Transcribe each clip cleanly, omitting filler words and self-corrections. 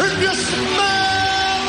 if you smell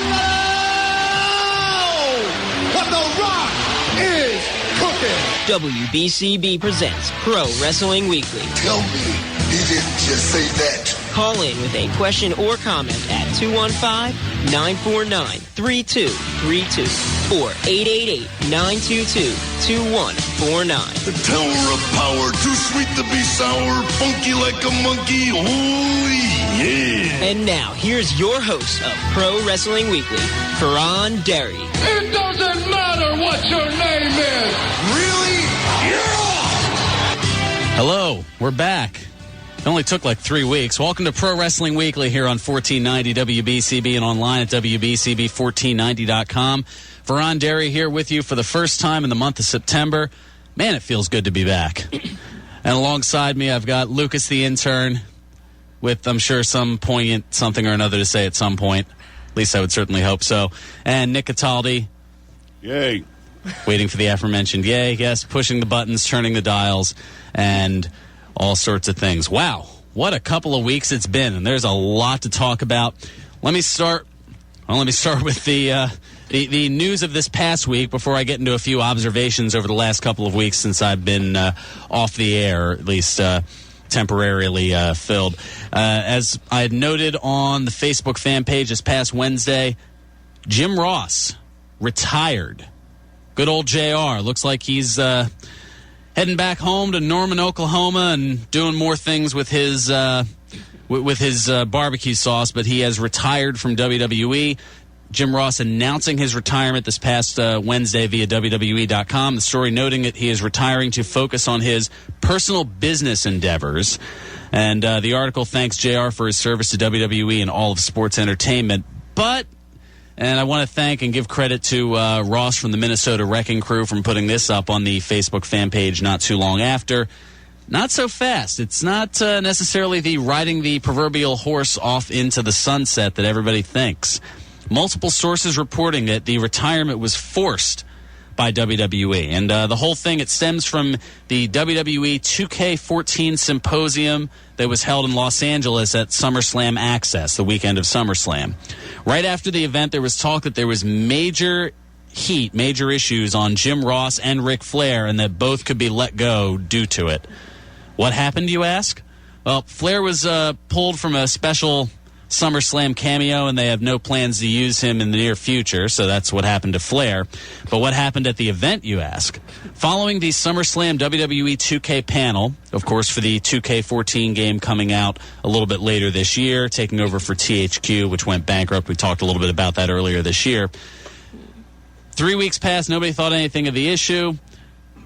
what The Rock is cooking. WBCB presents Pro Wrestling Weekly. Tell me he didn't just say that. Call in with a question or comment at 215-949-3232 or 888-922-2149. The Tower of Power, too sweet to be sour, funky like a monkey, oh yeah. And now, here's your host of Pro Wrestling Weekly, Fearon Derry. It doesn't matter what your name is. Really? Yeah! Hello, we're back. It only took like 3 weeks. Welcome to Pro Wrestling Weekly here on 1490 WBCB and online at WBCB1490.com. Fearon Derry here with you for the first time in the month of September. Man, it feels good to be back. And alongside me, I've got Lucas the Intern with, I'm sure, some poignant something or another to say at some point. At least I would certainly hope so. And Nick Cataldi. Yay. Waiting for the aforementioned yay, yes, pushing the buttons, turning the dials, and all sorts of things. Wow, what a couple of weeks it's been, and there's a lot to talk about. Let me start with the news of this past week before I get into a few observations over the last couple of weeks since I've been off the air, at least temporarily filled. As I had noted on the Facebook fan page this past Wednesday, Jim Ross retired. Good old JR. Looks like he's heading back home to Norman, Oklahoma, and doing more things with his barbecue sauce. But he has retired from WWE. Jim Ross announcing his retirement this past Wednesday via WWE.com. The story noting that he is retiring to focus on his personal business endeavors. And the article thanks JR for his service to WWE and all of sports entertainment. And I want to thank and give credit to Ross from the Minnesota Wrecking Crew from putting this up on the Facebook fan page not too long after. Not so fast. It's not necessarily the riding the proverbial horse off into the sunset that everybody thinks. Multiple sources reporting that the retirement was forced by WWE. And the whole thing, it stems from the WWE 2K14 symposium that was held in Los Angeles at SummerSlam Access, the weekend of SummerSlam. Right after the event, there was talk that there was major issues on Jim Ross and Ric Flair, and that both could be let go due to it. What happened, you ask? Well, Flair was pulled from a special SummerSlam cameo, and they have no plans to use him in the near future, so that's what happened to Flair. But what happened at the event, you ask? Following the SummerSlam WWE 2K panel, of course, for the 2K14 game coming out a little bit later this year, taking over for THQ, which went bankrupt. We talked a little bit about that earlier this year. 3 weeks passed, nobody thought anything of the issue.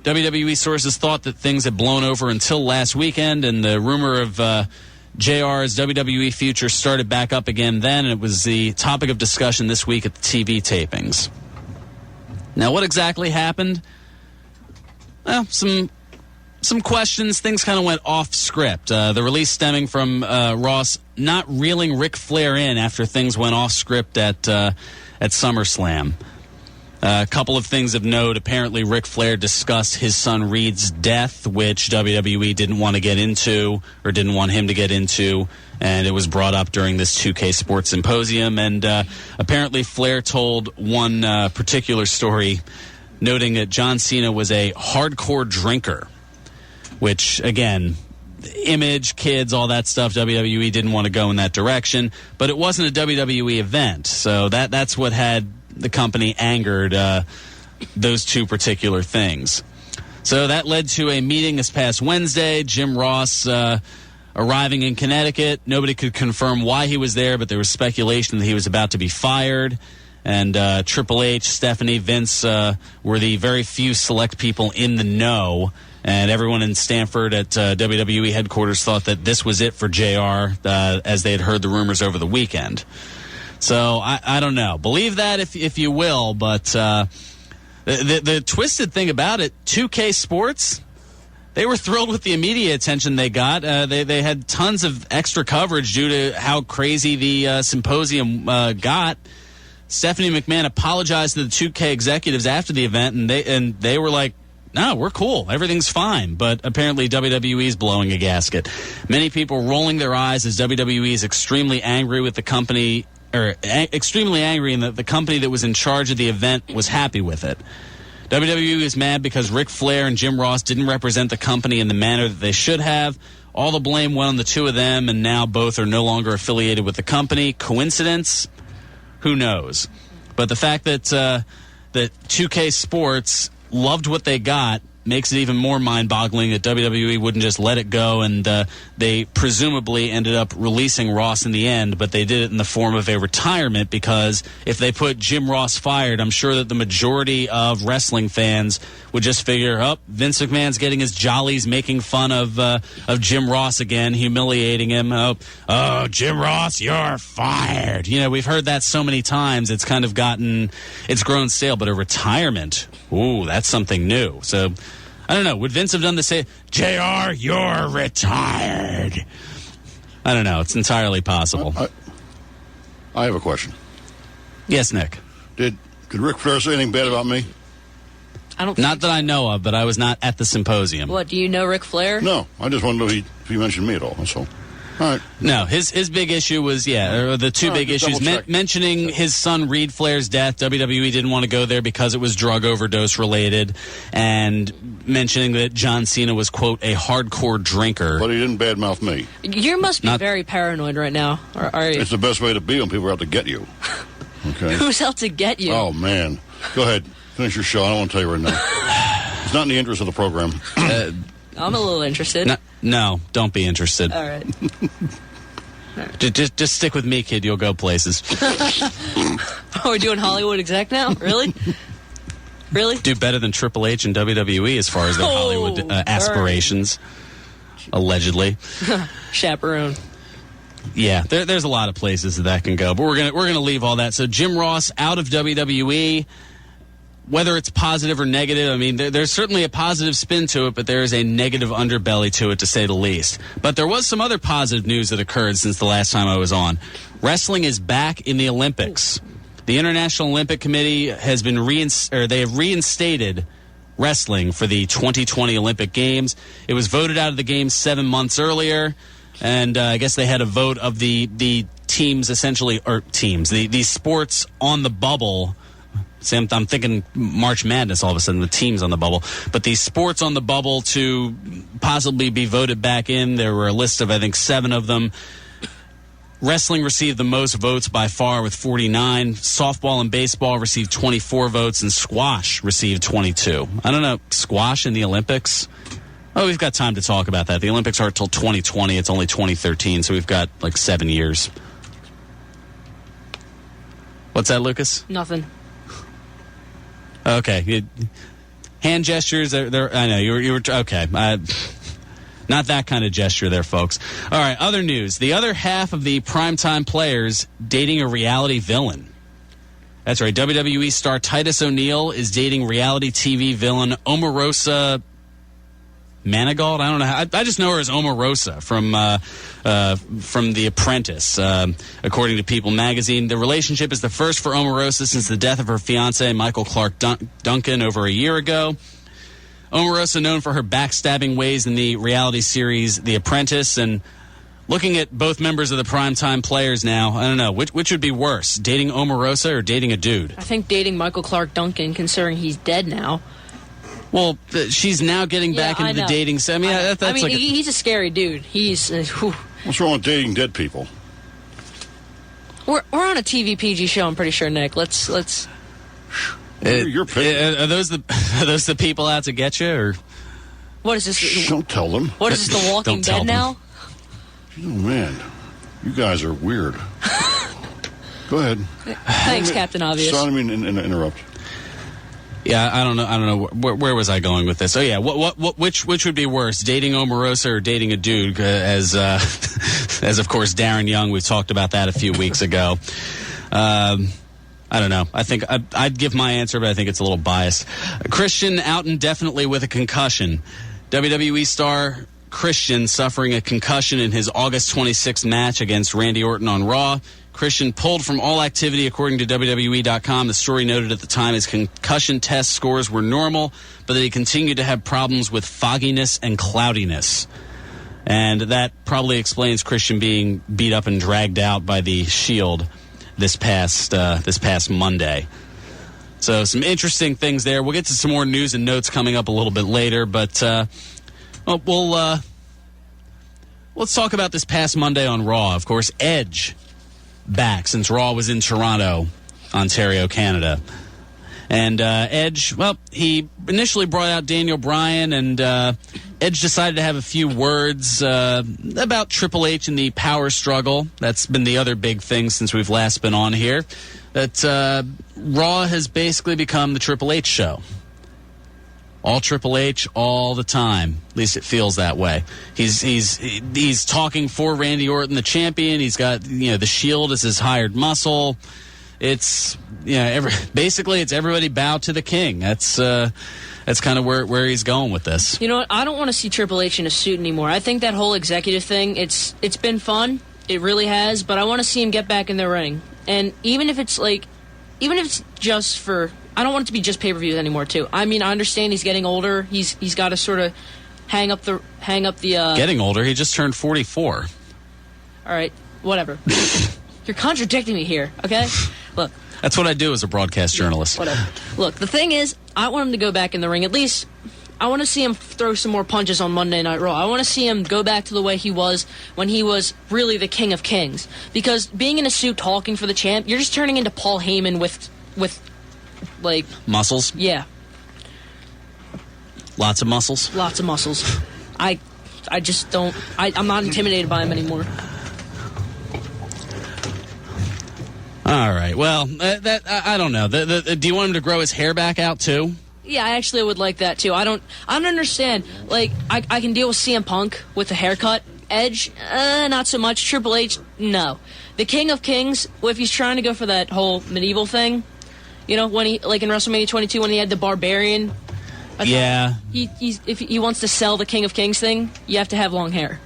WWE sources thought that things had blown over until last weekend, and the rumor of JR's WWE future started back up again then, and it was the topic of discussion this week at the TV tapings. Now, what exactly happened? Well, some questions. Things kind of went off script. The release stemming from Ross not reeling Ric Flair in after things went off script at SummerSlam. A couple of things of note. Apparently, Ric Flair discussed his son Reed's death, which WWE didn't want to get into, or didn't want him to get into, and it was brought up during this 2K Sports Symposium. And apparently, Flair told one particular story, noting that John Cena was a hardcore drinker, which, again, image, kids, all that stuff, WWE didn't want to go in that direction. But it wasn't a WWE event, so that's what had the company angered those two particular things. So that led to a meeting this past Wednesday. Jim Ross arriving in Connecticut. Nobody could confirm why he was there, but there was speculation that he was about to be fired. And Triple H, Stephanie, Vince were the very few select people in the know. And everyone in Stamford at WWE headquarters thought that this was it for JR, as they had heard the rumors over the weekend. So I don't know. Believe that if you will, but the twisted thing about it, 2K Sports, they were thrilled with the media attention they got. They had tons of extra coverage due to how crazy the symposium got. Stephanie McMahon apologized to the 2K executives after the event, and they were like, no, we're cool. Everything's fine. But apparently WWE is blowing a gasket. Many people rolling their eyes as WWE is extremely angry with the company extremely angry, and that the company that was in charge of the event was happy with it. WWE is mad because Ric Flair and Jim Ross didn't represent the company in the manner that they should have. All the blame went on the two of them, and now both are no longer affiliated with the company. Coincidence? Who knows? But the fact that 2K Sports loved what they got makes it even more mind-boggling that WWE wouldn't just let it go, and they presumably ended up releasing Ross in the end, but they did it in the form of a retirement, because if they put Jim Ross fired, I'm sure that the majority of wrestling fans would just figure, Vince McMahon's getting his jollies making fun of Jim Ross again, humiliating him. Oh, Jim Ross, you're fired. We've heard that so many times, it's kind of it's grown stale, but a retirement, ooh, that's something new. So, I don't know. Would Vince have done the same? JR, you're retired. I don't know. It's entirely possible. I have a question. Yes, Nick. Did Ric Flair say anything bad about me? Not that I know of, but I was not at the symposium. What, do you know Ric Flair? No. I just want to know if he mentioned me at all. That's all. All right. No, his big issue was, the two big issues. Mentioning his son Reed Flair's death. WWE didn't want to go there because it was drug overdose related. And mentioning that John Cena was, quote, a hardcore drinker. But he didn't badmouth me. You must be very paranoid right now. Are you? It's the best way to be when people are out to get you. Okay. Who's out to get you? Oh, man. Go ahead. Finish your show. I don't want to tell you right now. It's not in the interest of the program. I'm a little interested. No, don't be interested. All right. Just stick with me, kid. You'll go places. We're doing Hollywood Exec now? Really? Really? Do better than Triple H and WWE as far as their Hollywood aspirations, allegedly. Chaperone. Yeah, there's a lot of places that can go, but we're gonna leave all that. So Jim Ross out of WWE. Whether it's positive or negative, I mean, there's certainly a positive spin to it, but there is a negative underbelly to it, to say the least. But there was some other positive news that occurred since the last time I was on. Wrestling is back in the Olympics. The International Olympic Committee has been they have reinstated wrestling for the 2020 Olympic Games. It was voted out of the Games 7 months earlier, and I guess they had a vote of the teams, essentially, or teams, the sports on the bubble. I'm thinking March Madness all of a sudden, the teams on the bubble. But the sports on the bubble to possibly be voted back in, there were a list of, I think, 7 of them. Wrestling received the most votes by far with 49. Softball and baseball received 24 votes, and squash received 22. I don't know, squash in the Olympics? Oh, we've got time to talk about that. The Olympics aren't until 2020. It's only 2013, so we've got like 7 years. What's that, Lucas? Nothing. Okay, hand gestures. I know you were okay. Not that kind of gesture, there, folks. All right. Other news: the other half of the primetime players dating a reality villain. That's right. WWE star Titus O'Neil is dating reality TV villain Omarosa Manigault. I don't know. I just know her as Omarosa from The Apprentice. According to People magazine, the relationship is the first for Omarosa since the death of her fiancé, Michael Clark Duncan, over a year ago. Omarosa, known for her backstabbing ways in the reality series The Apprentice, and looking at both members of the primetime players now, I don't know, which would be worse, dating Omarosa or dating a dude? I think dating Michael Clark Duncan, considering he's dead now. Well, she's now getting back into the dating. I mean, that's like he's a scary dude. He's. What's wrong with dating dead people? We're on a TV PG show. I'm pretty sure, Nick. Let's. You're are those the people out to get you, or what is this? Don't tell them. What is this? The Walking Dead now? Oh man, you guys are weird. Go ahead. Thanks, Captain Obvious. Sorry, I mean interrupt. Yeah, I don't know. Where was I going with this? Oh yeah, which would be worse, dating Omarosa or dating a dude? As of course Darren Young, we talked about that a few weeks ago. I don't know. I think I'd give my answer, but I think it's a little biased. Christian out indefinitely with a concussion. WWE star Christian suffering a concussion in his August 26th match against Randy Orton on Raw. Christian pulled from all activity, according to WWE.com. The story noted at the time his concussion test scores were normal, but that he continued to have problems with fogginess and cloudiness. And that probably explains Christian being beat up and dragged out by the Shield. this past Monday. So some interesting things there. We'll get to some more news and notes coming up a little bit later, but let's talk about this past Monday on Raw. Of course, Edge back since Raw was in Toronto, Ontario, Canada. And Edge, well, he initially brought out Daniel Bryan, and Edge decided to have a few words about Triple H and the power struggle. That's been the other big thing since we've last been on here. That Raw has basically become the Triple H show. All Triple H all the time. At least it feels that way. He's talking for Randy Orton, the champion. He's got the Shield as his hired muscle. It's basically it's everybody bow to the king. That's kind of where he's going with this. You know what? I don't want to see Triple H in a suit anymore. I think that whole executive thing, it's been fun. It really has. But I want to see him get back in the ring. And even if it's just for, I don't want it to be just pay-per-views anymore too. I mean, I understand he's getting older. He's got to sort of hang up the. Getting older. He just turned 44. All right, whatever. You're contradicting me here, okay? Look. That's what I do as a broadcast journalist. Whatever. Look, the thing is, I want him to go back in the ring. At least, I want to see him throw some more punches on Monday Night Raw. I want to see him go back to the way he was when he was really the King of Kings. Because being in a suit talking for the champ, you're just turning into Paul Heyman with like... muscles? Yeah. Lots of muscles? Lots of muscles. I just don't... I'm not intimidated by him anymore. All right. Well, I don't know. Do you want him to grow his hair back out too? Yeah, I actually would like that too. I don't understand. Like, I can deal with CM Punk with a haircut. Edge, not so much. Triple H, no. The King of Kings, if he's trying to go for that whole medieval thing, when he, like in WrestleMania 22 when he had the Barbarian. Yeah. If he wants to sell the King of Kings thing, you have to have long hair.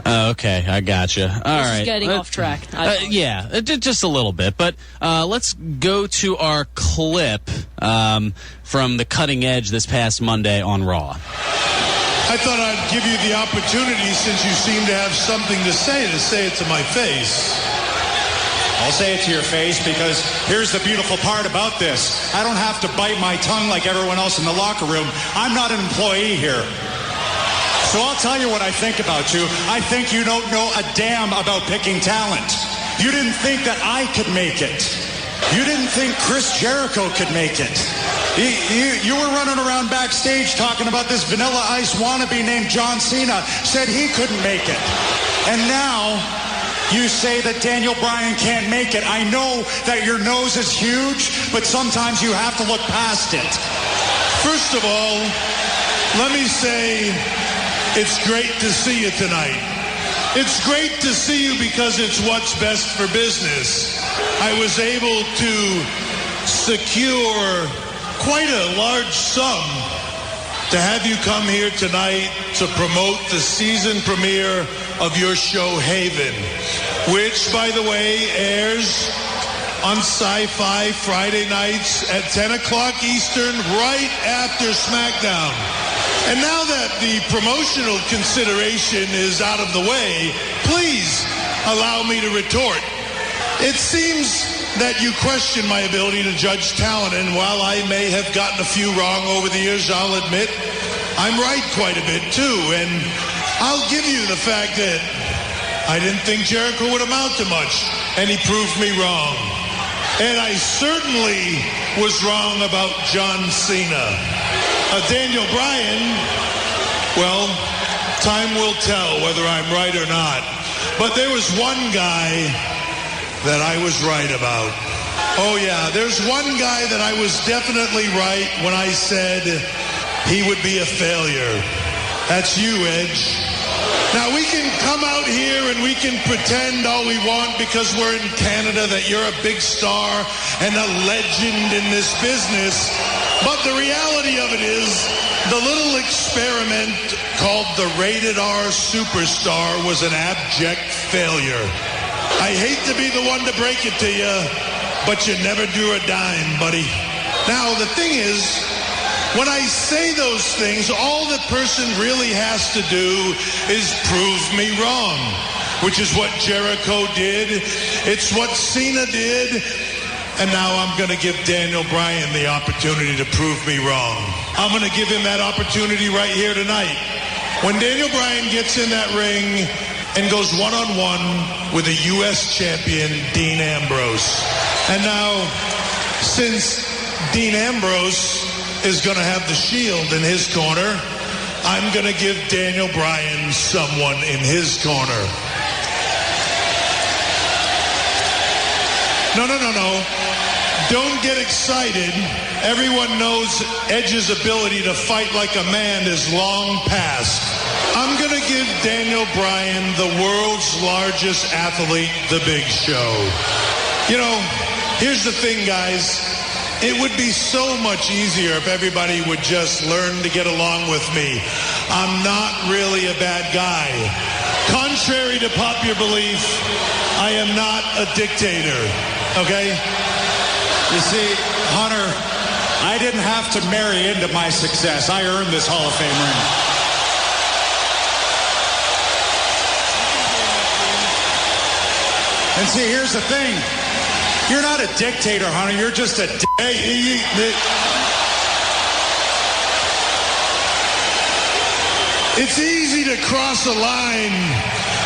Okay, I gotcha. All right. This is getting off track. Yeah, just a little bit. But let's go to our clip from the Cutting Edge this past Monday on Raw. I thought I'd give you the opportunity, since you seem to have something to say it to my face. I'll say it to your face, because here's the beautiful part about this. I don't have to bite my tongue like everyone else in the locker room. I'm not an employee here. So I'll tell you what I think about you. I think you don't know a damn about picking talent. You didn't think that I could make it. You didn't think Chris Jericho could make it. You were running around backstage talking about this Vanilla Ice wannabe named John Cena, said he couldn't make it. And now you say that Daniel Bryan can't make it. I know that your nose is huge, but sometimes you have to look past it. First of all, let me say... it's great to see you tonight. It's great to see you because it's what's best for business. I was able to secure quite a large sum to have you come here tonight to promote the season premiere of your show Haven, which, by the way, airs on Sci-Fi Friday nights at 10 o'clock Eastern, right after SmackDown. And now that the promotional consideration is out of the way, please allow me to retort. It seems that you question my ability to judge talent, and while I may have gotten a few wrong over the years, I'll admit I'm right quite a bit too. And I'll give you the fact that I didn't think Jericho would amount to much, and he proved me wrong. And I certainly was wrong about John Cena. Daniel Bryan, well, time will tell whether I'm right or not. But there was one guy that I was right about. Oh yeah, there's one guy that I was definitely right when I said he would be a failure. That's you, Edge. Now, we can come out here and we can pretend all we want because we're in Canada that you're a big star and a legend in this business. But the reality of it is, the little experiment called the Rated R Superstar was an abject failure. I hate to be the one to break it to you, but you never drew a dime, buddy. Now, the thing is, when I say those things, all the person really has to do is prove me wrong. which is what Jericho did. It's what Cena did. And now I'm going to give Daniel Bryan the opportunity to prove me wrong. I'm going to give him that opportunity right here tonight. When Daniel Bryan gets in that ring and goes one-on-one with a U.S. champion, Dean Ambrose. And now, since Dean Ambrose is going to have the Shield in his corner, I'm going to give Daniel Bryan someone in his corner. No. Don't get excited. Everyone knows Edge's ability to fight like a man is long past. I'm going to give Daniel Bryan the world's largest athlete, The Big Show. You know, here's the thing, guys. It would be so much easier if everybody would just learn to get along with me. I'm not really a bad guy. Contrary to popular belief, I am not a dictator, okay? You see, Hunter, I didn't have to marry into my success. I earned this Hall of Fame ring. And see, here's the thing. You're not a dictator, Hunter. You're just a It's easy to cross a line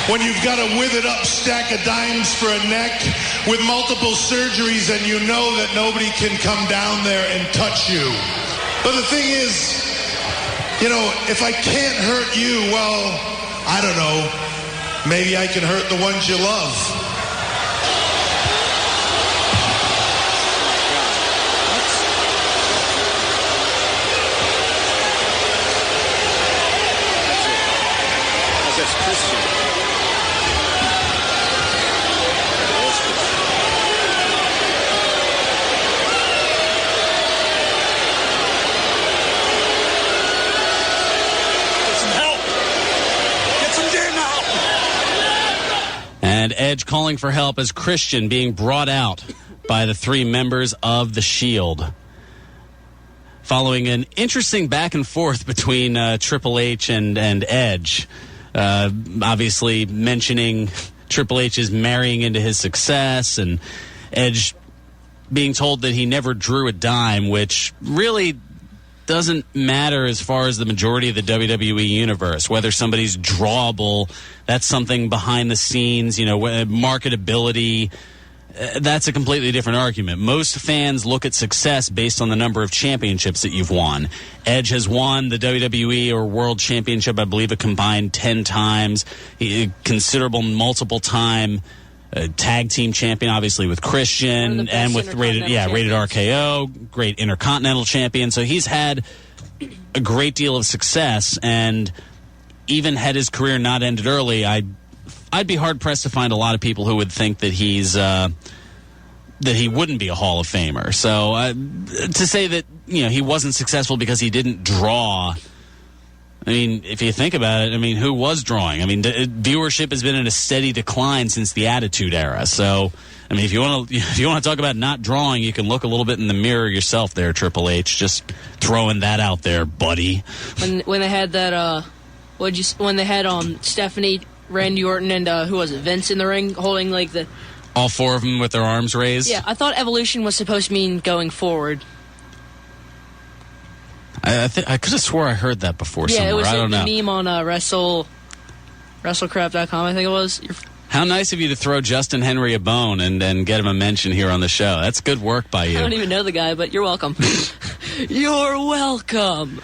when you've got a withered up stack of dimes for a neck with multiple surgeries and you know that nobody can come down there and touch you. But the thing is, you know, if I can't hurt you, well, I don't know, maybe I can hurt the ones you love. That's Christian. And Edge calling for help as Christian being brought out by the three members of the Shield. Following an interesting back and forth between Triple H and Edge. Obviously mentioning Triple H's marrying into his success and Edge being told that he never drew a dime, which really doesn't matter as far as the majority of the WWE universe. Whether somebody's drawable, that's something behind the scenes, you know, marketability. That's a completely different argument. Most fans look at success based on the number of championships that you've won. Edge has won the WWE or World Championship, I believe, a combined 10 times. Considerable multiple-time tag team champion, obviously, with Christian and with rated RKO, great Intercontinental champion. So he's had a great deal of success, and even had his career not ended early, I'd be hard-pressed to find a lot of people who would think that that he wouldn't be a Hall of Famer. So to say that, you know, he wasn't successful because he didn't draw, I mean, if you think about it, I mean, who was drawing? I mean, viewership has been in a steady decline since the Attitude Era. So, I mean, if you want to talk about not drawing, you can look a little bit in the mirror yourself there, Triple H. Just throwing that out there, buddy. When they had that, when they had Stephanie, Randy Orton, and who was it, Vince in the ring holding like the... All four of them with their arms raised? Yeah, I thought evolution was supposed to mean going forward. I could have swore I heard that before somewhere. Yeah, it was I don't know. The meme on WrestleCrap.com, I think it was. How nice of you to throw Justin Henry a bone and get him a mention here on the show. That's good work by you. I don't even know the guy, but you're welcome. You're welcome.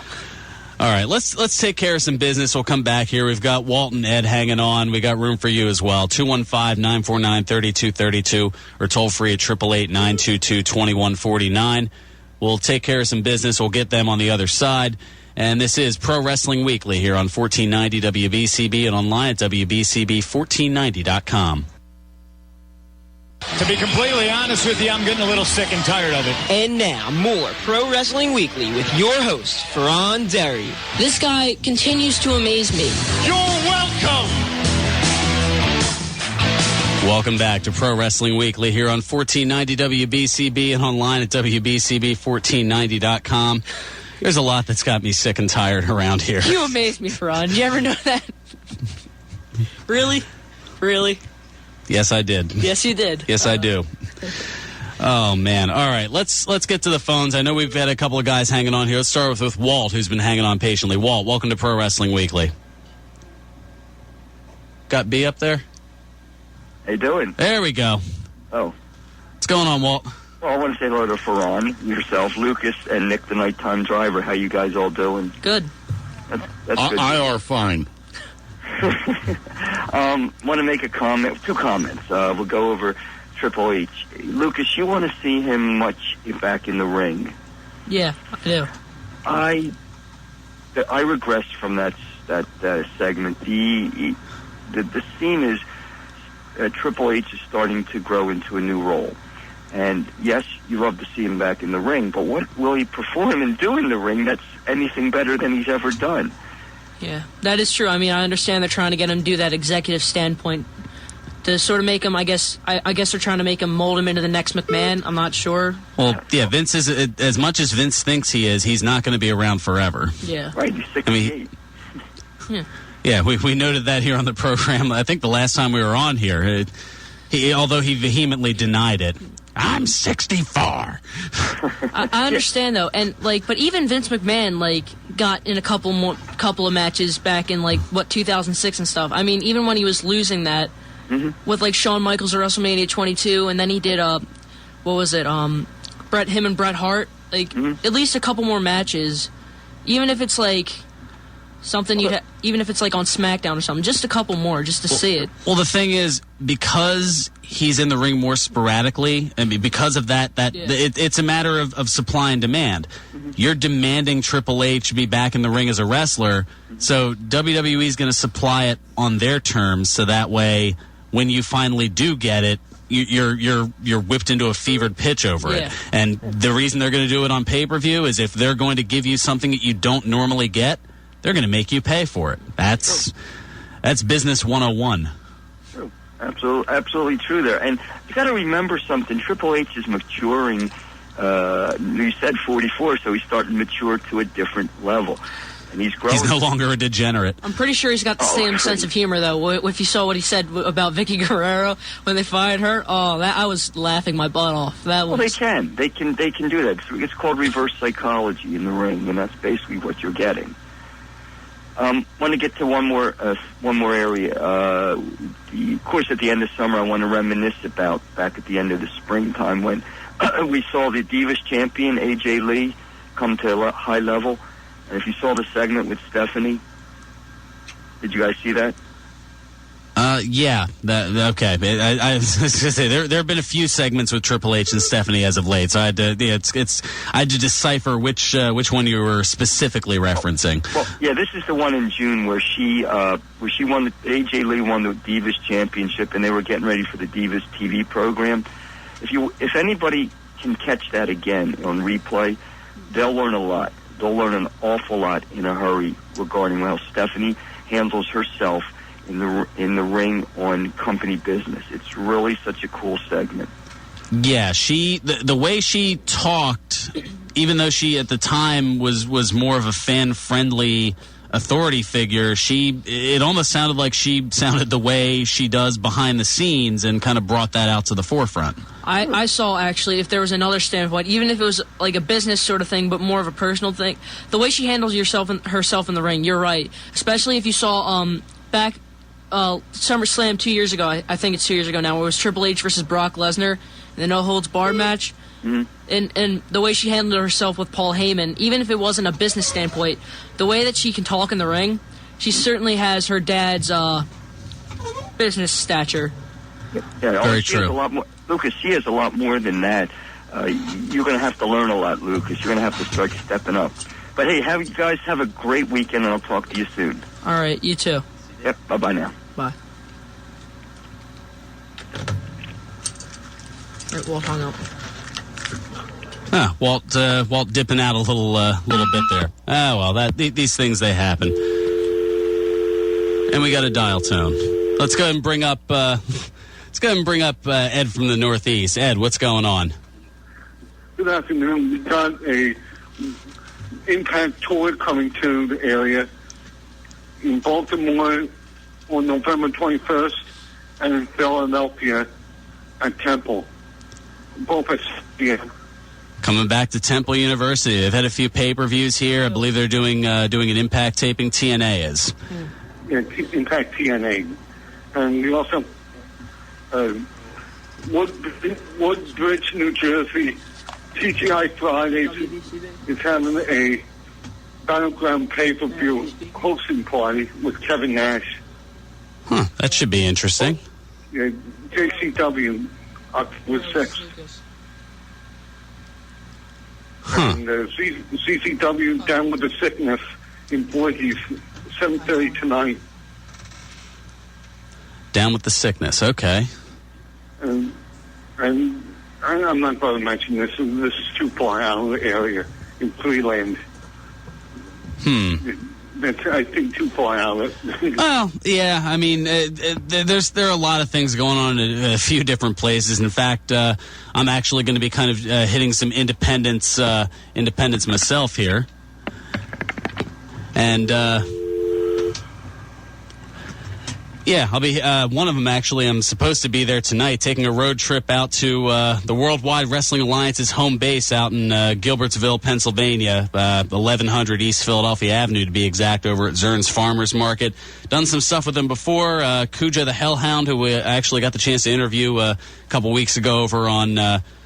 All right, let's take care of some business. We'll come back here. We've got Walt and Ed hanging on. We got room for you as well. 215-949-3232 or toll free at 888-922-2149. We'll take care of some business. We'll get them on the other side. And this is Pro Wrestling Weekly here on 1490 WBCB and online at WBCB1490.com. To be completely honest with you, I'm getting a little sick and tired of it. And now, more Pro Wrestling Weekly with your host, Fearon. This guy continues to amaze me. You're welcome! Welcome back to Pro Wrestling Weekly here on 1490 WBCB and online at WBCB1490.com. There's a lot that's got me sick and tired around here. You amaze me, Fearon. Did you ever know that? Really? Really? Yes, I did. Yes, you did. Yes, I do. Oh, man. All right, let's get to the phones. I know we've had a couple of guys hanging on here. Let's start with Walt, who's been hanging on patiently. Walt, welcome to Pro Wrestling Weekly. Got B up there? How you doing? There we go. Oh. What's going on, Walt? Well, I want to say hello to Fearon, yourself, Lucas, and Nick, the nighttime driver. How you guys all doing? Good. That's good. I are fine. Want to make a comment, 2 comments. We'll go over Triple H. Lucas, you want to see him much back in the ring? Yeah, I do. I regressed from that segment. The scene is Triple H is starting to grow into a new role. And yes, you love to see him back in the ring, but what will he perform and do in the ring that's anything better than he's ever done? Yeah, that is true. I mean, I understand they're trying to get him to do that executive standpoint to sort of make him, I guess they're trying to make him, mold him into the next McMahon. I'm not sure. Well, yeah, Vince is, as much as Vince thinks he is, he's not going to be around forever. Yeah. Right, he's 68. Yeah, we noted that here on the program. I think the last time we were on here, although he vehemently denied it. I'm 64. I understand though, and but even Vince McMahon got in a couple of matches back in 2006 and stuff. I mean, even when he was losing that with Shawn Michaels at WrestleMania 22, and then he did him and Bret Hart, at least a couple more matches, even if it's something even if it's on SmackDown or something, just a couple more just to see it. Well, the thing is, because he's in the ring more sporadically, I mean, because of that, it's a matter of supply and demand. You're demanding Triple H be back in the ring as a wrestler, so WWE is going to supply it on their terms, so that way, when you finally do get it, you're whipped into a fevered pitch over it. And the reason they're going to do it on pay-per-view is if they're going to give you something that you don't normally get, they're going to make you pay for it. That's business 101. True. Absolutely true there. And you got to remember something. Triple H is maturing. You said 44, so he's starting to mature to a different level. And he's growing. He's no longer a degenerate. I'm pretty sure he's got the same sense of humor, though. If you saw what he said about Vicky Guerrero when they fired her, I was laughing my butt off. Well, they can do that. It's called reverse psychology in the ring, and that's basically what you're getting. Want to get to one more area. Of course, at the end of summer, I want to reminisce about back at the end of the springtime when we saw the Divas champion AJ Lee come to a high level. And if you saw the segment with Stephanie, did you guys see that? Yeah. Okay. I was going to say there have been a few segments with Triple H and Stephanie as of late, so I had to I had to decipher which one you were specifically referencing. Well, yeah, this is the one in June where she won. AJ Lee won the Divas Championship, and they were getting ready for the Divas TV program. If anybody can catch that again on replay, they'll learn a lot. They'll learn an awful lot in a hurry regarding how Stephanie handles herself in the ring on company business. It's really such a cool segment. Yeah, the way she talked, even though she at the time was more of a fan-friendly authority figure, it almost sounded like she sounded the way she does behind the scenes and kind of brought that out to the forefront. I saw, actually, if there was another standpoint, even if it was like a business sort of thing, but more of a personal thing, the way she handles herself in the ring, you're right. Especially if you saw back SummerSlam 2 years ago, I think it's 2 years ago now, where it was Triple H versus Brock Lesnar in the no-holds-barred match. And the way she handled herself with Paul Heyman, even if it wasn't a business standpoint, the way that she can talk in the ring, she certainly has her dad's business stature. Yeah, very true. Has a lot more, Lucas, she has a lot more than that. You're going to have to learn a lot, Lucas. You're going to have to start stepping up. But hey, you guys have a great weekend, and I'll talk to you soon. All right, you too. Yep, bye-bye now. Bye. All right, Walt hung up. Walt dipping out a little bit there. Oh well, these things, they happen. And we got a dial tone. Let's go ahead and bring up Ed from the Northeast. Ed, what's going on? Good afternoon. We got a Impact tour coming to the area in Baltimore on November 21st, and in Philadelphia at Temple. Both at 6 p.m. Coming back to Temple University. They've had a few pay-per-views here. I believe they're doing an Impact taping. TNA is. Yeah, Impact TNA. And we also Woodbridge, New Jersey, TGI Fridays is having a Battleground pay-per-view hosting party with Kevin Nash. Huh, that should be interesting. Yeah, JCW, October 6th. Huh. And CCW Down with the Sickness in Voorhees, 7:30 tonight. Down with the Sickness, okay. And I'm not going to mention this. This is too far out of the area in Freeland. That's, I think, too far out. Well, yeah. I mean, there are a lot of things going on in a few different places. In fact, I'm actually going to be kind of hitting some independence myself here, and yeah, I'll be one of them. Actually, I'm supposed to be there tonight, taking a road trip out to the Worldwide Wrestling Alliance's home base out in Gilbertsville, Pennsylvania, 1100 East Philadelphia Avenue to be exact, over at Zern's Farmers Market. Done some stuff with them before. Kuja the Hellhound, who I actually got the chance to interview a couple weeks ago over on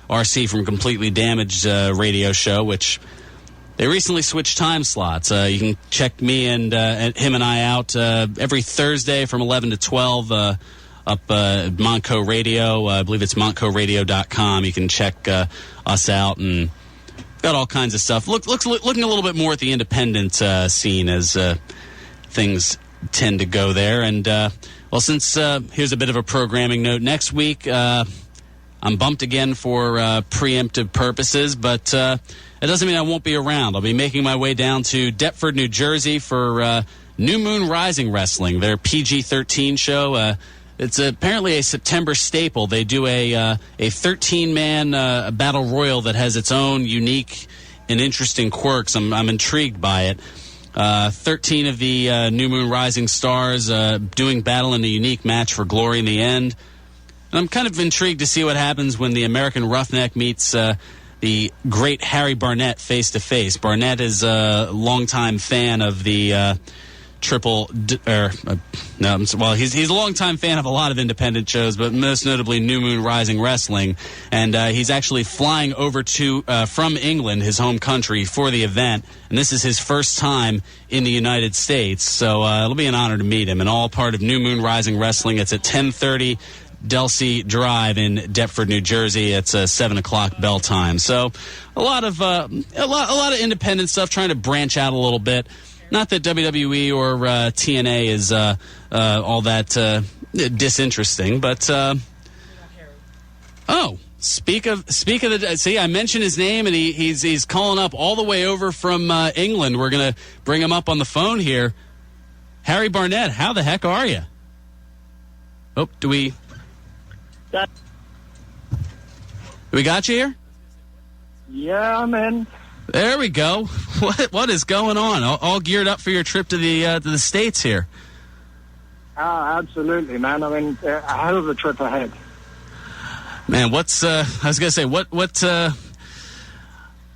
RC from Completely Damaged radio show, which they recently switched time slots. You can check me and him and I out every Thursday from 11 to 12 up Montco Radio. I believe it's montcoradio.com. You can check us out, and got all kinds of stuff. Looking a little bit more at the independent scene as things tend to go there. And, well, since here's a bit of a programming note. Next week, I'm bumped again for preemptive purposes, but it doesn't mean I won't be around. I'll be making my way down to Deptford, New Jersey for New Moon Rising Wrestling, their PG-13 show. It's apparently a September staple. They do a 13-man battle royal that has its own unique and interesting quirks. I'm intrigued by it. 13 of the New Moon Rising stars doing battle in a unique match for glory in the end. And I'm kind of intrigued to see what happens when the American Roughneck meets the great Harry Barnett face-to-face. Barnett is a longtime fan of the he's a longtime fan of a lot of independent shows, but most notably New Moon Rising Wrestling. And he's actually flying over to from England, his home country, for the event. And this is his first time in the United States. So it'll be an honor to meet him. And all part of New Moon Rising Wrestling. It's at 10:30 Delsey Drive in Deptford, New Jersey. It's 7 o'clock bell time. So a lot of independent stuff, trying to branch out a little bit. Not that WWE or TNA is all that disinteresting, but speak of the, see, I mentioned his name, and he's calling up all the way over from England. We're gonna bring him up on the phone here. Harry Barnett, how the heck are you? Oh, do we got you here? Yeah, I'm in. There we go. What is going on? All geared up for your trip to the States here? Absolutely, man. I mean, a hell of a trip ahead. Man, I was gonna say what. I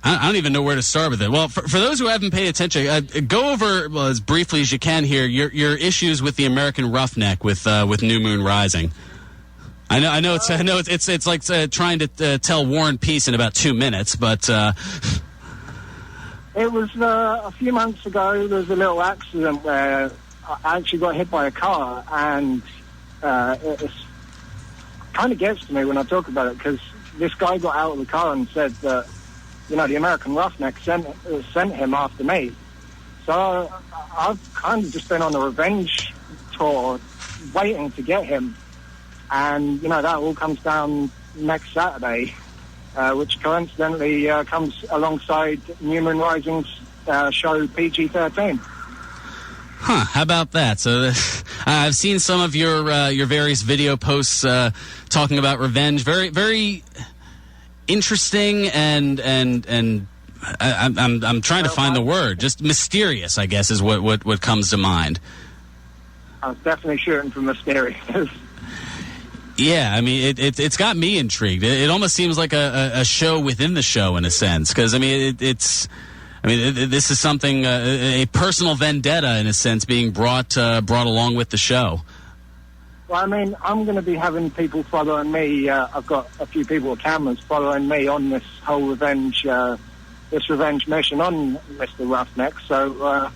don't even know where to start with it. Well, for those who haven't paid attention, go over as briefly as you can here your issues with the American Roughneck with New Moon Rising. I know it's like trying to tell War and Peace in about 2 minutes, but it was a few months ago. There was a little accident where I actually got hit by a car, and it kind of gets to me when I talk about it, because this guy got out of the car and said that, you know, the American Roughneck sent him after me. So I've kind of just been on a revenge tour waiting to get him. And, you know, that all comes down next Saturday, which coincidentally comes alongside New Moon Rising's show PG-13. Huh, how about that? So I've seen some of your various video posts talking about revenge. Very, very interesting, and I'm trying to find the word. Just mysterious, I guess, is what comes to mind. I was definitely shooting for mysterious. Yeah, I mean, it's got me intrigued. It almost seems like a show within the show in a sense, because I mean, this is something a personal vendetta in a sense being brought along with the show. Well, I mean, I'm going to be having people following me. I've got a few people with cameras following me on this whole revenge mission on Mr. Roughneck. So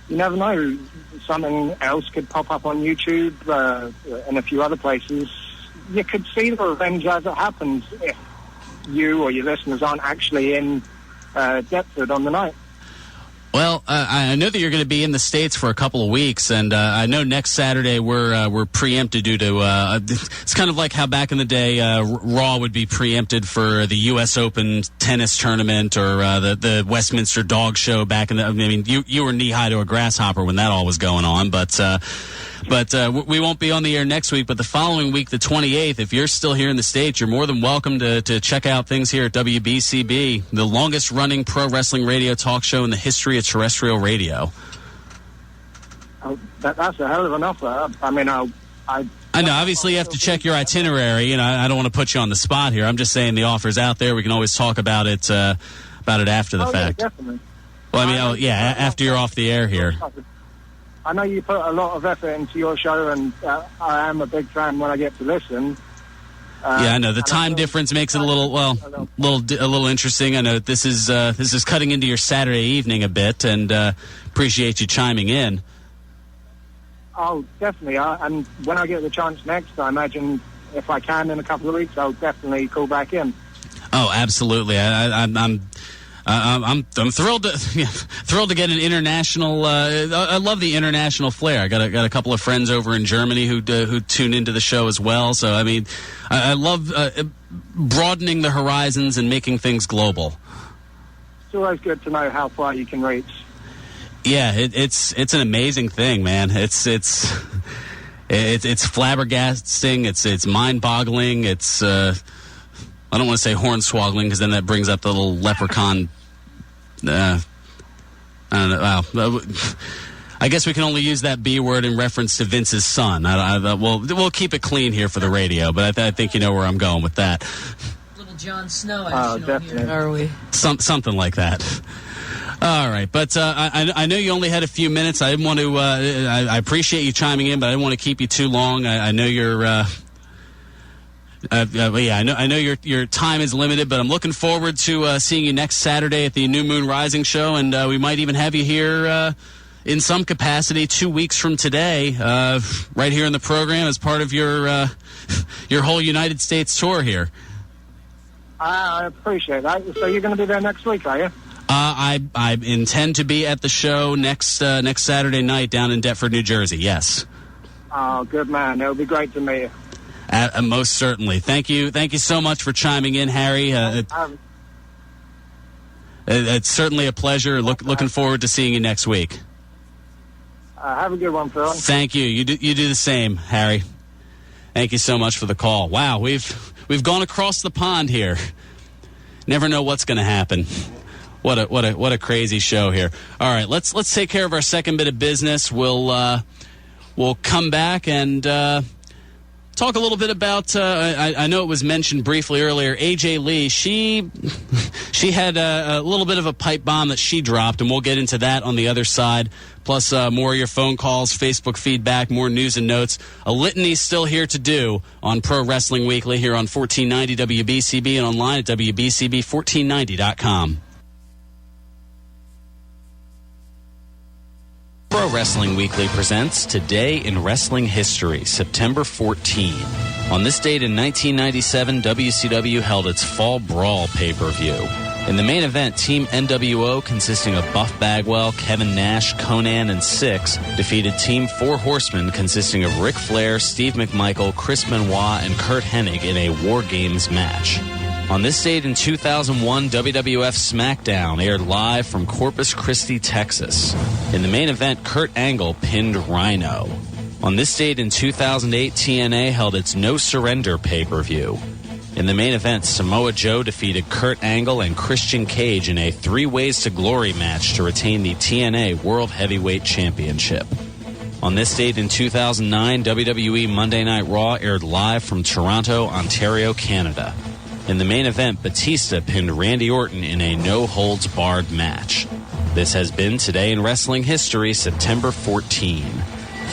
you never know. Something else could pop up on YouTube and a few other places. You could see the revenge as it happens if you or your listeners aren't actually in Deptford on the night. Well, I know that you're going to be in the States for a couple of weeks, and I know next Saturday we're preempted due to it's kind of like how back in the day Raw would be preempted for the U.S. Open tennis tournament or the Westminster Dog Show back in the. I mean, you were knee high to a grasshopper when that all was going on, but we won't be on the air next week. But the following week, the 28th, if you're still here in the States, you're more than welcome to check out things here at WBCB, the longest running pro wrestling radio talk show in the history of terrestrial radio. Oh, that's a hell of an offer. I mean, I know. Obviously, you have to check your itinerary. You know, I don't want to put you on the spot here. I'm just saying the offer's out there. We can always talk about it after the fact. Yeah, definitely. Well, I mean, after you're off the air here. I know you put a lot of effort into your show, and I am a big fan when I get to listen. Yeah, I know the time difference makes it a little interesting. I know this is cutting into your Saturday evening a bit, and appreciate you chiming in. Oh, definitely. And when I get the chance next, I imagine if I can in a couple of weeks, I'll definitely call back in. Oh, absolutely. I'm thrilled to get an international. I love the international flair. I got a couple of friends over in Germany who tune into the show as well. So I mean, I love broadening the horizons and making things global. It's always good to know how far you can reach. Yeah, it's an amazing thing, man. It's flabbergasting. It's mind-boggling. It's I don't want to say hornswoggling because then that brings up the little leprechaun. I don't know. Wow. I guess we can only use that B word in reference to Vince's son. We'll keep it clean here for the radio, but I think you know where I'm going with that. Little Jon Snow action here, are we? Something like that. All right, but I know you only had a few minutes. I didn't want to. I appreciate you chiming in, but I didn't want to keep you too long. I know you're. I know your time is limited, but I'm looking forward to seeing you next Saturday at the New Moon Rising show, and we might even have you here in some capacity 2 weeks from today, right here in the program as part of your whole United States tour here. I appreciate that. So you're going to be there next week, are you? I intend to be at the show next Saturday night down in Deptford, New Jersey. Yes. Oh, good man. It'll be great to meet you. Most certainly. Thank you so much for chiming in, Harry. It's certainly a pleasure. Looking forward to seeing you next week. Have a good one, Fearon. Thank you. You do the same, Harry. Thank you so much for the call. Wow, we've gone across the pond here. Never know what's going to happen. What a crazy show here. All right, let's take care of our second bit of business. We'll come back and talk a little bit about. I know it was mentioned briefly earlier. AJ Lee, she had a little bit of a pipe bomb that she dropped, and we'll get into that on the other side. Plus more of your phone calls, Facebook feedback, more news and notes. A litany still here to do on Pro Wrestling Weekly here on 1490 WBCB and online at WBCB1490.com. Pro Wrestling Weekly presents Today in Wrestling History, September 14. On this date in 1997, WCW held its Fall Brawl pay-per-view. In the main event, Team NWO, consisting of Buff Bagwell, Kevin Nash, Conan, and Syxx, defeated Team Four Horsemen, consisting of Ric Flair, Steve McMichael, Chris Benoit, and Kurt Hennig in a War Games match. On this date in 2001, WWF SmackDown aired live from Corpus Christi, Texas. In the main event, Kurt Angle pinned Rhino. On this date in 2008, TNA held its No Surrender pay-per-view. In the main event, Samoa Joe defeated Kurt Angle and Christian Cage in a 3 Ways to Glory match to retain the TNA World Heavyweight Championship. On this date in 2009, WWE Monday Night Raw aired live from Toronto, Ontario, Canada. In the main event, Batista pinned Randy Orton in a no-holds-barred match. This has been Today in Wrestling History, September 14.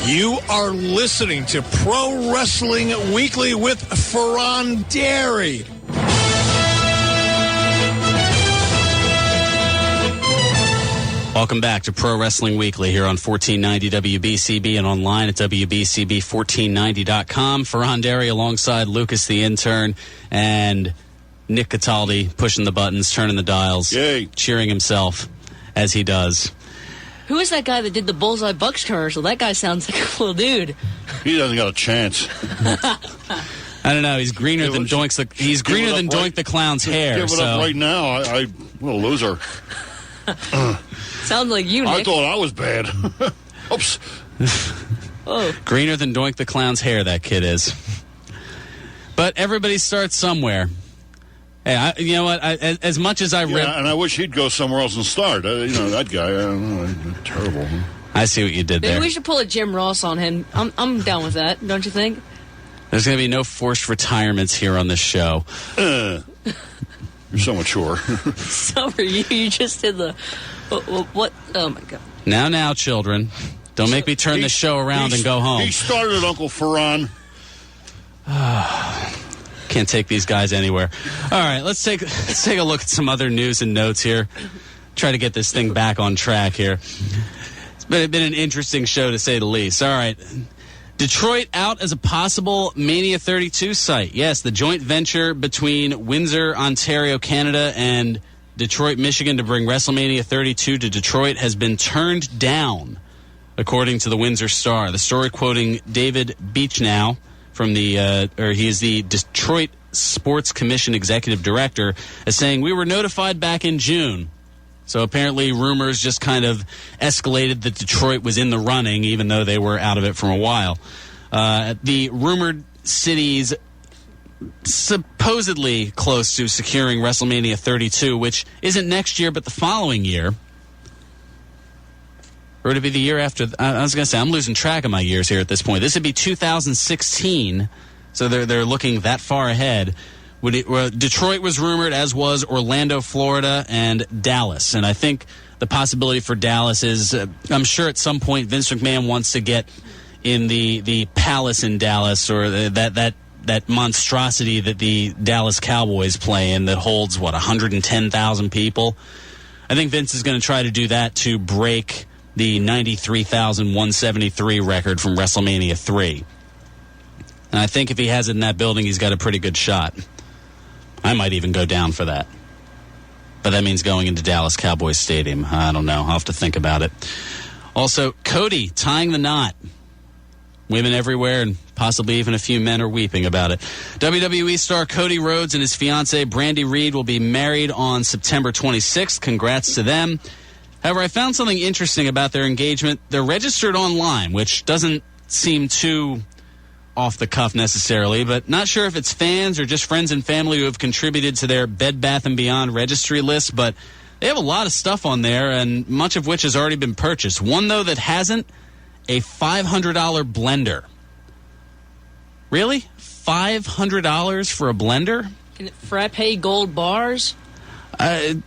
You are listening to Pro Wrestling Weekly with Fearon Dairy. Welcome back to Pro Wrestling Weekly here on 1490 WBCB and online at WBCB1490.com. Fearon Dairy alongside Lucas the Intern and Nick Cataldi pushing the buttons, turning the dials, Yay. cheering himself as he does. Who is that guy that did the Bullseye Bucks commercial? That guy sounds like a cool dude. He doesn't got a chance. I don't know. He's greener than Doink the Clown's hair. Give it up right now. I'm a loser. Sounds like you, Nick. I thought I was bad. Oops. Oh. Greener than Doink the Clown's hair, that kid is. But everybody starts somewhere. Hey, you know what? As much as I read... Yeah, and I wish he'd go somewhere else and start. That guy, I don't know, terrible. I see what you did there. Maybe we should pull a Jim Ross on him. I'm down with that, don't you think? There's going to be no forced retirements here on this show. You're so mature. So are you. You just did the... What? Oh, my God. Now, children. Don't make me turn the show around and go home. He started Uncle Fearon. Can't take these guys anywhere. All right, let's take a look at some other news and notes here. Try to get this thing back on track here. It's been an interesting show, to say the least. All right. Detroit out as a possible Mania 32 site. Yes, the joint venture between Windsor, Ontario, Canada, and Detroit, Michigan to bring WrestleMania 32 to Detroit has been turned down, according to the Windsor Star. The story quoting David Beechnow from he is the Detroit Sports Commission Executive Director, is saying, "We were notified back in June." So apparently rumors just kind of escalated that Detroit was in the running, even though they were out of it for a while. The rumored cities supposedly close to securing WrestleMania 32, which isn't next year but the following year. Or would it be the year after? I was going to say, I'm losing track of my years here at this point. This would be 2016, so they're looking that far ahead. Detroit was rumored, as was Orlando, Florida, and Dallas. And I think the possibility for Dallas is, I'm sure at some point Vince McMahon wants to get in the Palace in Dallas, or that monstrosity that the Dallas Cowboys play in that holds, 110,000 people. I think Vince is going to try to do that to break the 93,173 record from WrestleMania 3. And I think if he has it in that building, he's got a pretty good shot. I might even go down for that. But that means going into Dallas Cowboys Stadium. I don't know. I'll have to think about it. Also, Cody tying the knot. Women everywhere, and possibly even a few men are weeping about it. WWE star Cody Rhodes and his fiancée Brandi Reed will be married on September 26th. Congrats to them. However, I found something interesting about their engagement. They're registered online, which doesn't seem too off the cuff necessarily, but not sure if it's fans or just friends and family who have contributed to their Bed Bath & Beyond registry list, but they have a lot of stuff on there, and much of which has already been purchased. One, though, that hasn't, a $500 blender. Really? $500 for a blender? Can it frappe gold bars? They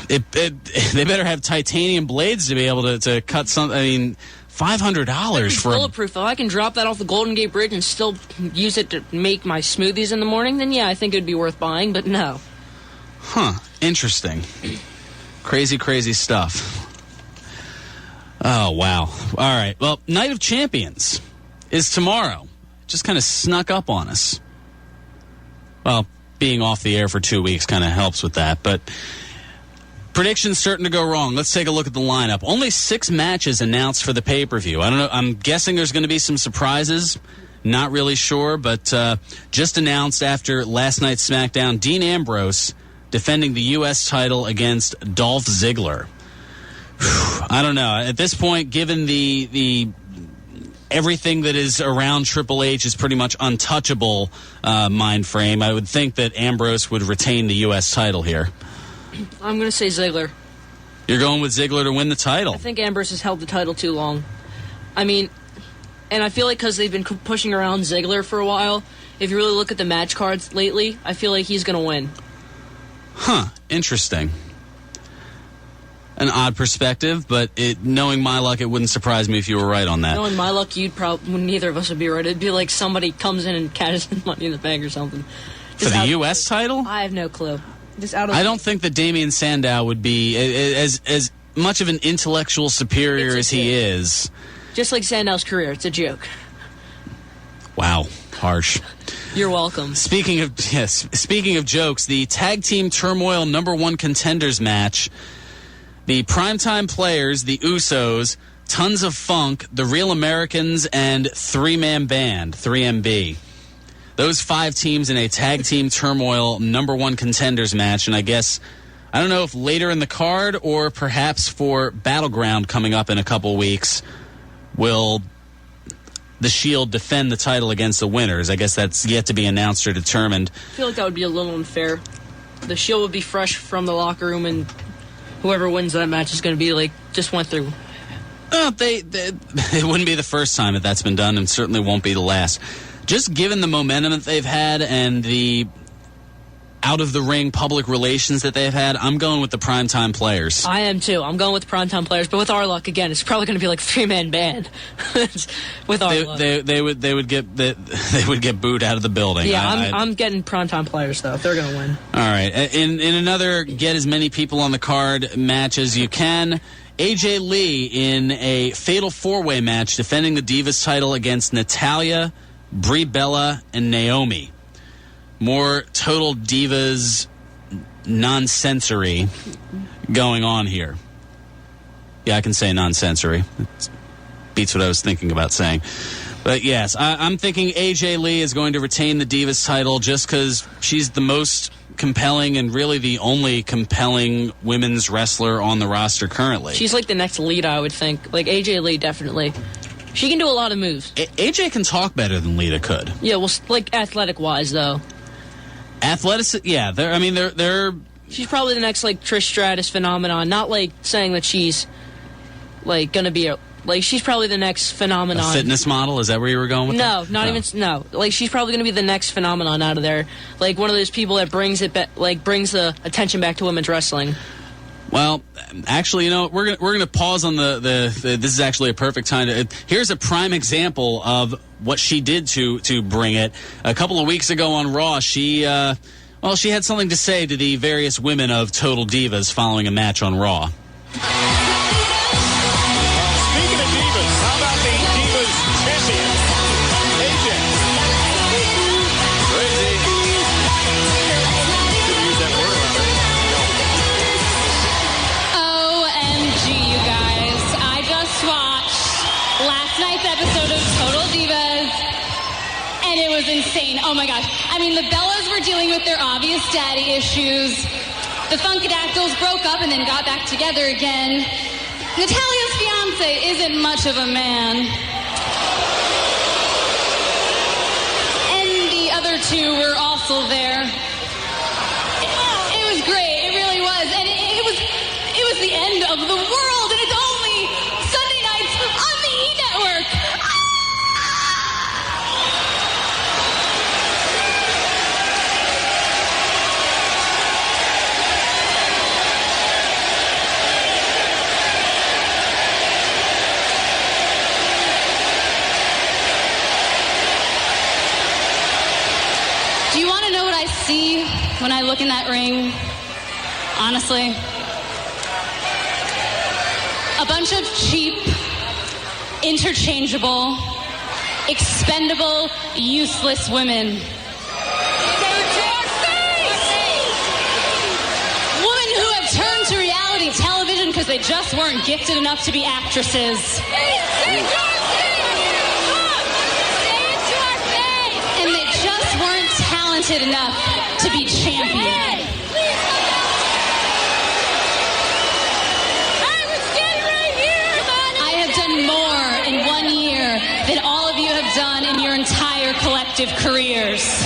better have titanium blades to be able to cut something. I mean, $500 for bulletproof. If I can drop that off the Golden Gate Bridge and still use it to make my smoothies in the morning, then yeah, I think it'd be worth buying, but no. Huh. Interesting. Crazy stuff. Oh, wow. All right. Well, Night of Champions is tomorrow. Just kind of snuck up on us. Well, being off the air for 2 weeks kind of helps with that, but predictions starting to go wrong. Let's take a look at the lineup. Only 6 matches announced for the pay-per-view. I don't know. I'm guessing there's going to be some surprises. Not really sure, but just announced after last night's SmackDown, Dean Ambrose defending the U.S. title against Dolph Ziggler. I don't know. At this point, given the everything that is around Triple H is pretty much untouchable mind frame, I would think that Ambrose would retain the U.S. title here. I'm going to say Ziggler. You're going with Ziggler to win the title? I think Ambrose has held the title too long. I mean, and I feel like because they've been pushing around Ziggler for a while, if you really look at the match cards lately, I feel like he's going to win. Huh. Interesting. An odd perspective, but knowing my luck, it wouldn't surprise me if you were right on that. Knowing my luck, neither of us would be right. It'd be like somebody comes in and cashes in Money in the Bank or something. For the U.S. title? I have no clue. I don't think that Damien Sandow would be as much of an intellectual superior as he is. Just like Sandow's career, it's a joke. Wow, harsh. You're welcome. Speaking of jokes, the Tag Team Turmoil #1 Contenders match. The Primetime Players, the Usos, Tons of Funk, the Real Americans, and three-man band, 3MB. Those 5 teams in a Tag Team Turmoil #1 Contenders match, and I don't know if later in the card or perhaps for Battleground coming up in a couple weeks, will the Shield defend the title against the winners. I guess that's yet to be announced or determined. I feel like that would be a little unfair. The Shield would be fresh from the locker room, and whoever wins that match is going to be like, just went through. It wouldn't be the first time that's been done, and certainly won't be the last. Just given the momentum that they've had and the out-of-the-ring public relations that they've had, I'm going with the Primetime Players. I am too. I'm going with the Primetime Players, but with our luck, again, it's probably going to be like three-man band. With our luck. They would get booed out of the building. Yeah, I'm getting Primetime Players, though, if they're going to win. All right. In another get as many people on the card match as you can, AJ Lee in a fatal 4-way match defending the Divas title against Natalya, Brie Bella, and Naomi. More Total Divas nonsensory going on here. Yeah, I can say nonsensory. It beats what I was thinking about saying. But yes, I'm thinking AJ Lee is going to retain the Divas title just because she's the most compelling and really the only compelling women's wrestler on the roster currently. She's like the next Lita, I would think. Like AJ Lee, definitely. She can do a lot of moves. AJ can talk better than Lita could. Yeah, well, like athletic-wise, though. Yeah, they're. She's probably the next like Trish Stratus phenomenon. Not like saying that she's like gonna be she's probably the next phenomenon. A fitness model? Is that where you were going with that? No, No. Like she's probably gonna be the next phenomenon out of there. Like one of those people that brings the attention back to women's wrestling. Well, actually, we're gonna pause on the this is actually a perfect time to. Here's a prime example of what she did to bring it. A couple of weeks ago on Raw, she had something to say to the various women of Total Divas following a match on Raw. Speaking of divas, how about the Divas champion, AJ? Crazy. Couldn't use that word around OMG, you guys. I just watched last night's episode of Total Divas, and it was insane. Oh my gosh. I mean, the Bellas were dealing with their obvious daddy issues. The Funkadactyls broke up and then got back together again. Natalya's fiance isn't much of a man. And the other two were also there. It was great. It really was. And it was the end of the world. And it's only Sunday nights on the E! Network. Do you want to know what I see when I look in that ring? Honestly. A bunch of cheap, interchangeable, expendable, useless women. Women who have turned to reality television because they just weren't gifted enough to be actresses. And they just weren't talented enough to be champion. I have done more in 1 year than all of you have done in your entire collective careers.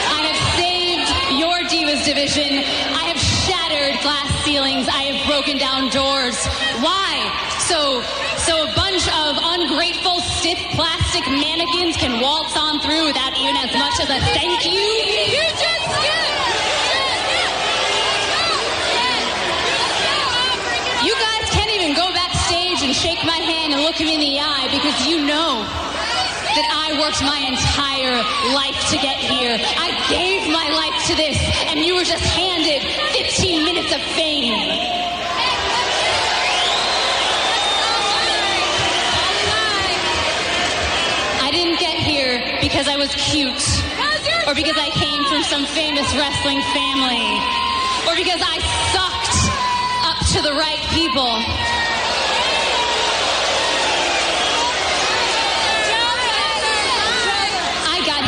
I have saved your Divas division. I have shattered glass ceilings. I have broken down doors. Why? So so a bunch of ungrateful, stiff plastic mannequins can waltz on through without even as much as a thank you? You just skip! You guys can't even go backstage and shake my hand and look me in the eye because you know that I worked my entire life to get here. I gave my life to this, and you were just handed 15 minutes of fame. I didn't get here because I was cute, or because I came from some famous wrestling family, or because I sucked up to the right people.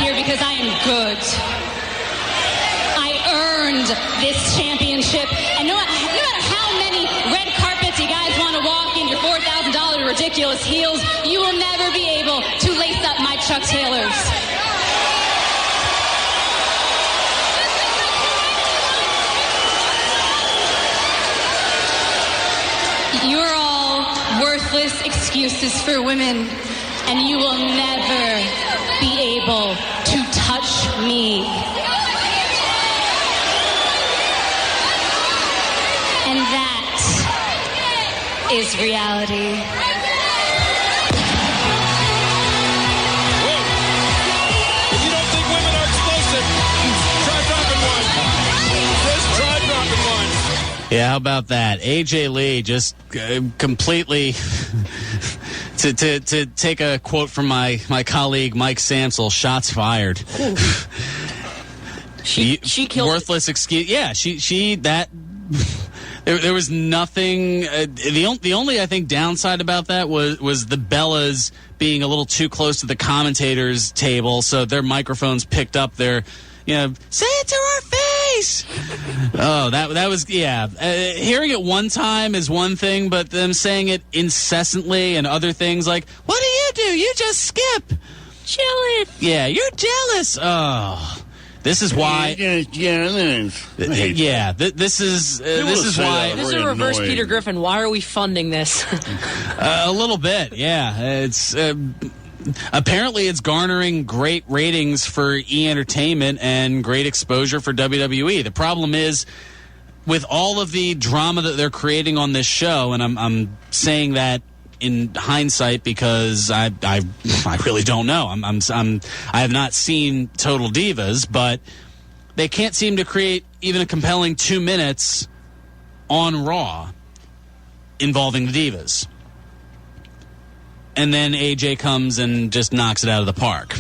Here because I am good. I earned this championship, and no matter how many red carpets you guys want to walk in your $4,000 ridiculous heels, you will never be able to lace up my Chuck Taylors. You're all worthless excuses for women, and you will never be able to touch me. And that is reality. If you don't think women are explosive, try dropping one. Just try dropping one. Yeah, how about that? AJ Lee just completely... To take a quote from my colleague Mike Samsel, shots fired. She killed worthless excuse. Yeah, she that there was nothing. The only I think downside about that was the Bellas being a little too close to the commentators' table, so their microphones picked up their, say it to our face. Oh, that was, yeah. Hearing it one time is one thing, but them saying it incessantly and other things like, what do? You just skip. Jealous. Yeah, you're jealous. Oh, this is why. Yeah, this is why. This is a reverse Peter Griffin. Why are we funding this? A little bit, yeah. It's apparently it's garnering great ratings for E! Entertainment and great exposure for WWE. The problem is with all of the drama that they're creating on this show, and I'm saying that in hindsight because I really don't know. I have not seen Total Divas, but they can't seem to create even a compelling 2 minutes on Raw involving the Divas. And then AJ comes and just knocks it out of the park.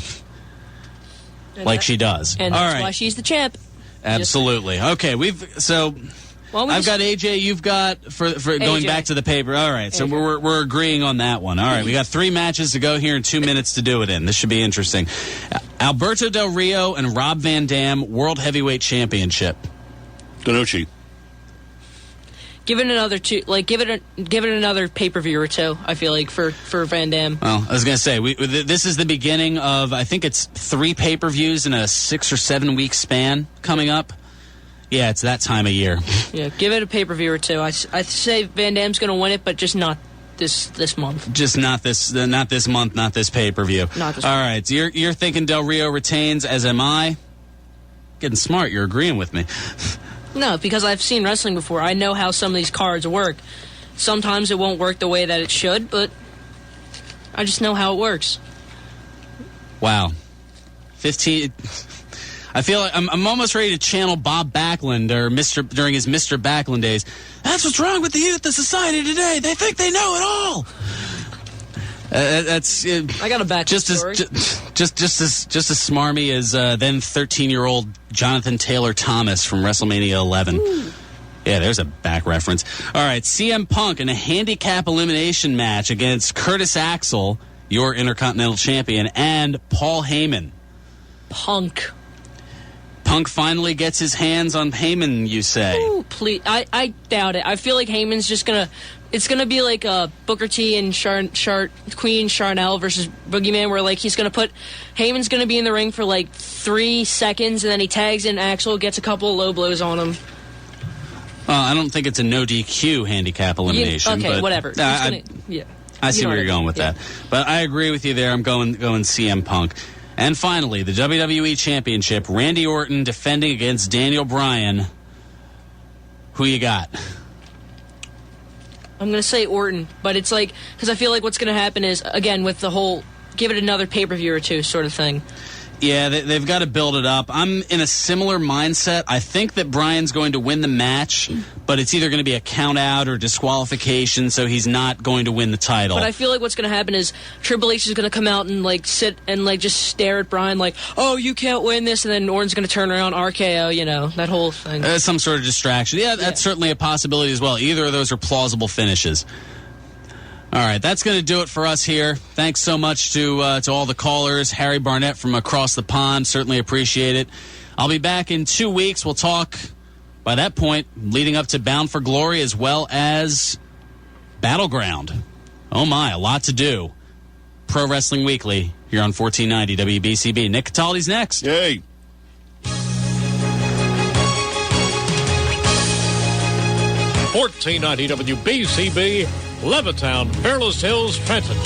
Like she does. And that's why she's the champ. Absolutely. Okay, I've got AJ, you've got for going back to the paper. All right, so we're agreeing on that one. All right, we got 3 matches to go here and 2 minutes to do it in. This should be interesting. Alberto Del Rio and Rob Van Dam World Heavyweight Championship. Danucci. Give it another give it another pay-per-view or two. I feel like for Van Dam. Well, I was gonna say this is the beginning of, I think it's 3 pay-per-views in a 6 or 7 week span coming up. Yeah, it's that time of year. Yeah, give it a pay-per-view or two. I say Van Dam's gonna win it, but just not this month. Just not this month, not this pay-per-view. Not this All month. right, so you're thinking Del Rio retains, as am I. Getting smart, you're agreeing with me. No, because I've seen wrestling before. I know how some of these cards work. Sometimes it won't work the way that it should, but I just know how it works. Wow. 15... I feel like I'm almost ready to channel Bob Backlund during his Mr. Backlund days. That's what's wrong with the youth of society today. They think they know it all. That's I got a back story. Just as smarmy as then 13-year-old Jonathan Taylor Thomas from WrestleMania 11. Ooh. Yeah, there's a back reference. All right, CM Punk in a handicap elimination match against Curtis Axel, your Intercontinental Champion, and Paul Heyman. Punk finally gets his hands on Heyman, you say? Ooh, please. I doubt it. I feel like Heyman's just gonna... It's gonna be like Booker T and Queen Charnel versus Boogeyman, where like Heyman's gonna be in the ring for like 3 seconds, and then he tags in Axel, gets a couple of low blows on him. I don't think it's a no DQ handicap elimination. Okay, but whatever. I I see where you're going with that. But I agree with you there. I'm going CM Punk. And finally, the WWE Championship, Randy Orton defending against Daniel Bryan. Who you got? I'm going to say Orton, but it's like, because I feel like what's going to happen is, again, with the whole give it another pay-per-view or two sort of thing. Yeah, they've got to build it up. I'm in a similar mindset. I think that Bryan's going to win the match, but it's either going to be a count-out or disqualification, so he's not going to win the title. But I feel like what's going to happen is Triple H is going to come out and like sit and like just stare at Bryan like, oh, you can't win this, and then Orton's going to turn around RKO, you know, that whole thing. Some sort of distraction. Yeah, that's certainly a possibility as well. Either of those are plausible finishes. All right, that's going to do it for us here. Thanks so much to all the callers. Harry Barnett from across the pond, certainly appreciate it. I'll be back in 2 weeks. We'll talk, by that point, leading up to Bound for Glory as well as Battleground. Oh my, a lot to do. Pro Wrestling Weekly here on 1490 WBCB. Nick Cataldi's next. Yay. WBCB, Levittown, Fairless Hills, Trenton.